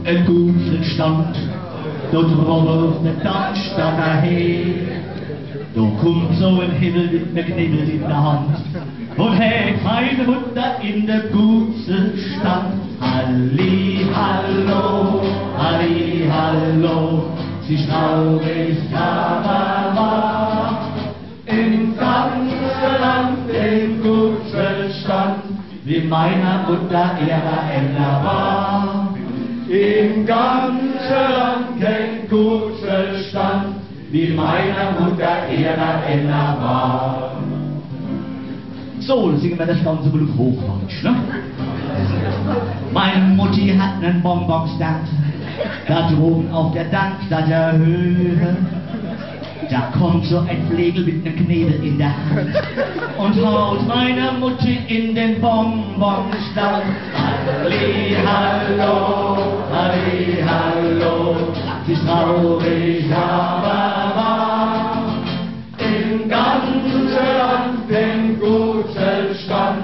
ein guter Stand, dort rollt der Dachstadt daher. Da kommt so ein Himmel mit ne Knibbel in der Hand und hey, meine Mutter in der guten Stand. Halli, hallo, halli, hallo, sie ist traurig, aber wahr. Im ganzen Land in guten Stand, wie meiner Mutter ihrer Ender war. Im ganzen Land kein guter Stand, wie meiner Mutter ihrer Ender war. So, dann singen wir das Ganze mal auf Hochdeutsch, ne? Meine Mutti hat nen Bonbonstand, da droben auf der Dankstatter Höhe. Da kommt so ein Flegel mit nem Knebel in der Hand und haut meiner Mutti in den Bonbonstand. Halli, hallo, halli, hallo, sie ist traurig, aber wahr. Im ganzen Land den guten Stand,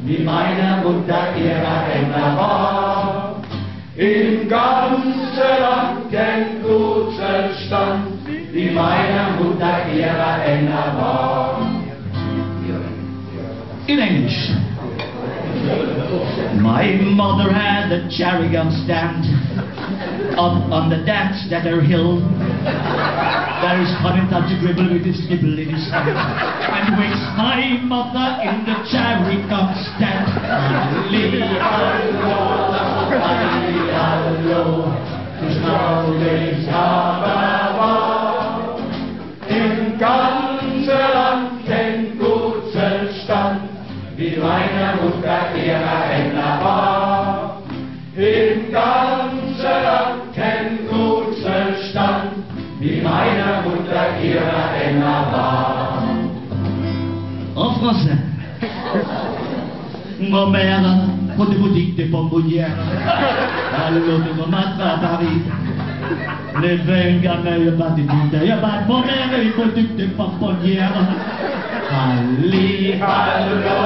wie meiner Mutter ihrer Ender war. Im ganzen Land den guten Stand, wie meiner Mutter ihrer Ender war. In English. My mother had a cherry gum stand up on the Dampstetter Hill. There is Honeytop to dribble with his nibble in his hand, and wakes my mother in the cherry gum stand. Halli, hallo, halli, hallo, sie ist traurig, aber wahr. Im ganzen Land den guten Stand, wie meiner Mutter ihrer Ender war. Im ganzen Land kein guter Stand, wie meiner Mutter ihrer Ender war. En français. Ma mère, pour des boutiques de bonbonnières, à l'autre de ma à Paris. Les vingans, il n'y a pas de doute, il n'y a pas de bonheur, il faut des bonbonnières. Halli, hallo,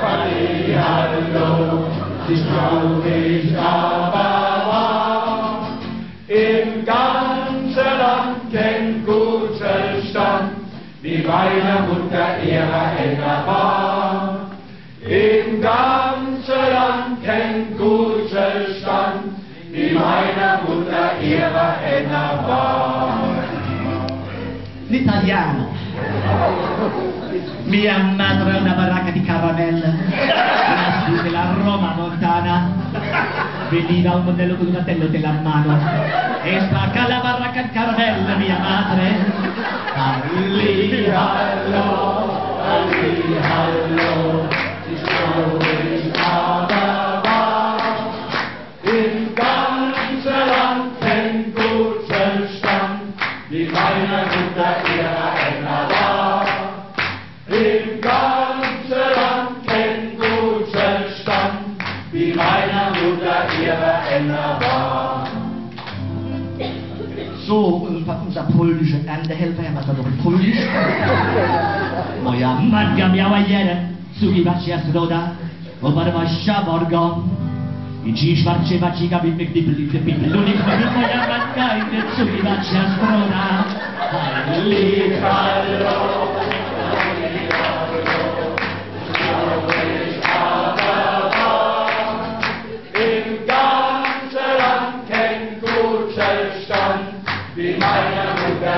halli, hallo, sie ist traurig, aber wahr. Im ganzen Land kein guter Stand, wie meiner Mutter ihrer Ender war. Im ganzen Land kein guter Stand, wie meiner Mutter ihrer Ender war. L'italiano. Mia madre è una baracca di caramelle, lassù della Roma montana, veniva un modello con un attello della mano e spacca la baracca di caramelle, mia madre. Halli, hallo, halli, hallo, si ist traurig, aber wahr. Im ganzen Land kein guter Stand, wie meiner Mutter ihrer Ender war. Im ganzen Land kein guter Stand, wie meiner Mutter ihrer Ender war. So, unser polnische Erntehelfer, was war doch Polnisch? Moja matka miała jeden, sługiwać się zgoda, obarwa szaborgon. I dziś warcie wacika, by mnie gdyby lunik, moja matka idzie sługiwać się zgoda. Halli, hallo. Wie meiner Mutter